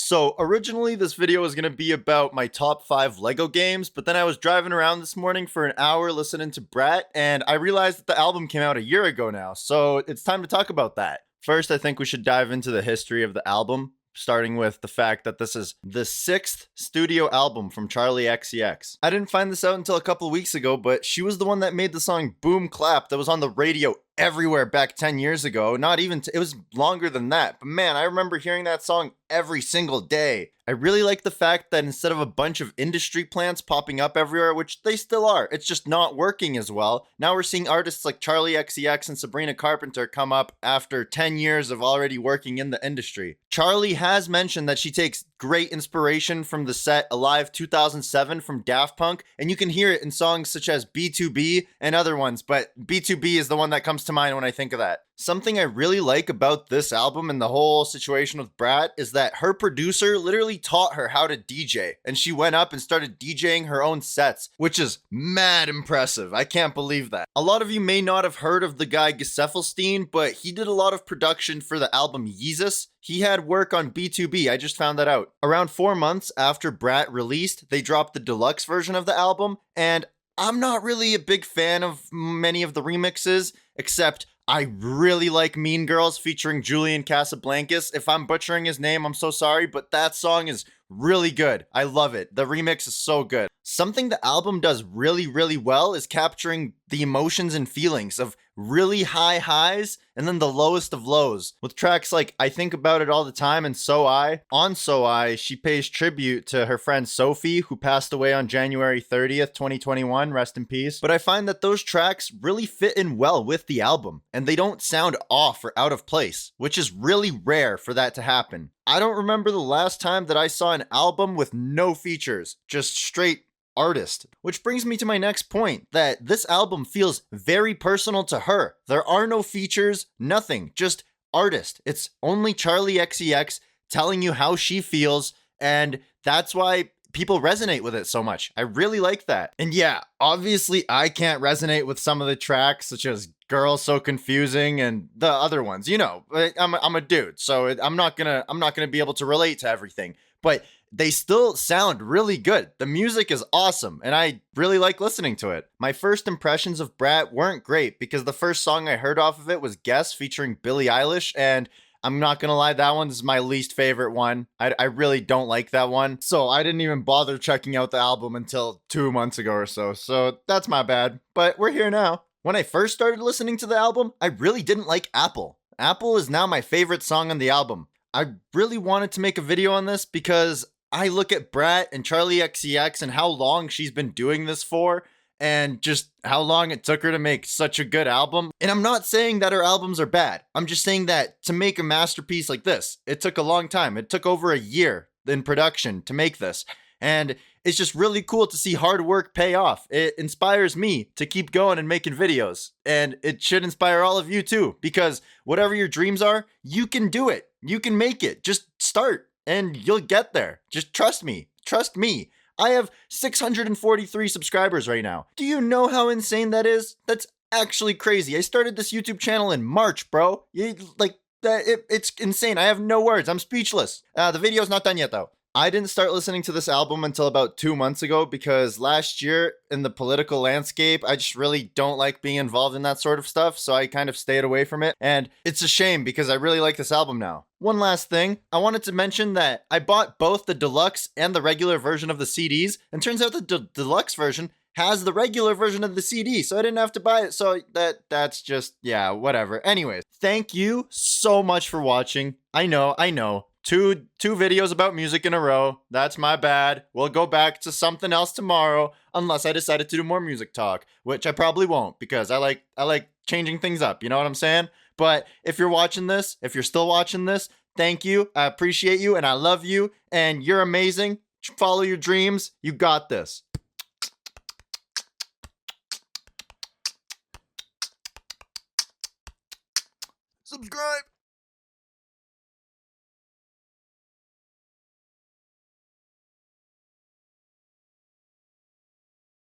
So originally this video was going to be about my top 5 Lego games, but then I was driving around this morning for an hour listening to Brat, and I realized that the album came out a year ago now, so it's time to talk about that. First, I think we should dive into the history of the album, starting with the fact that this is the 6th studio album from Charli XCX. I didn't find this out until a couple weeks ago, but she was the one that made the song Boom Clap that was on the radio everywhere back 10 years ago. Not even, it was longer than that. But man, I remember hearing that song every single day. I really like the fact that instead of a bunch of industry plants popping up everywhere, which they still are, it's just not working as well. Now we're seeing artists like Charli XCX and Sabrina Carpenter come up after 10 years of already working in the industry. Charli has mentioned that she takes great inspiration from the set Alive 2007 from Daft Punk, and you can hear it in songs such as B2B and other ones, but B2B is the one that comes to mind when I think of that. Something I really like about this album and the whole situation with Brat is that her producer literally taught her how to DJ, and she went up and started DJing her own sets, which is mad impressive. I can't believe that. A lot of you may not have heard of the guy Geseffelstein, but he did a lot of production for the album Yeezus. He had work on B2B, I just found that out. Around 4 months after Brat released, they dropped the deluxe version of the album, and I'm not really a big fan of many of the remixes, except I really like Mean Girls featuring Julian Casablancas. If I'm butchering his name, I'm so sorry, but that song is really good. I love it. The remix is so good. Something the album does really, really well is capturing the emotions and feelings of really high highs and then the lowest of lows. With tracks like I Think About It All the Time and So I. On So I, she pays tribute to her friend Sophie, who passed away on January 30th, 2021. Rest in peace. But I find that those tracks really fit in well with the album, and they don't sound off or out of place, which is really rare for that to happen. I don't remember the last time that I saw an album with no features, just straight artist. Which brings me to my next point, that this album feels very personal to her. There are no features, nothing, just artist. It's only Charli XCX telling you how she feels, and that's why people resonate with it so much. I really like that. And yeah, obviously I can't resonate with some of the tracks, such as Girl So Confusing and the other ones. You know, I'm a dude, so I'm not gonna be able to relate to everything. But they still sound really good. The music is awesome, and I really like listening to it. My first impressions of Brat weren't great because the first song I heard off of it was Guess featuring Billie Eilish, and I'm not gonna lie, that one's my least favorite one. I really don't like that one. So I didn't even bother checking out the album until 2 months ago or so. So that's my bad. But we're here now. When I first started listening to the album, I really didn't like Apple. Apple is now my favorite song on the album. I really wanted to make a video on this because I look at Brat and Charli XCX and how long she's been doing this for, and just how long it took her to make such a good album. And I'm not saying that her albums are bad. I'm just saying that to make a masterpiece like this, it took a long time. It took over a year in production to make this. And it's just really cool to see hard work pay off. It inspires me to keep going and making videos. And it should inspire all of you too, because whatever your dreams are, you can do it. You can make it. Just start and you'll get there. Just trust me. Trust me. I have 643 subscribers right now. Do you know how insane that is? That's actually crazy. I started this YouTube channel in March, bro. It's insane. I have no words. I'm speechless. The video's not done yet, though. I didn't start listening to this album until about 2 months ago because last year in the political landscape, I just really don't like being involved in that sort of stuff, so I kind of stayed away from it. And it's a shame because I really like this album now. One last thing, I wanted to mention that I bought both the deluxe and the regular version of the CDs, and turns out the deluxe version has the regular version of the CD, so I didn't have to buy it. So that's just, yeah, whatever. Anyways, thank you so much for watching. I know. Two videos about music in a row. That's my bad. We'll go back to something else tomorrow, unless I decided to do more music talk, which I probably won't because I like changing things up. You know what I'm saying? But if you're watching this, if you're still watching this, thank you. I appreciate you and I love you and you're amazing. Follow your dreams. You got this. Subscribe.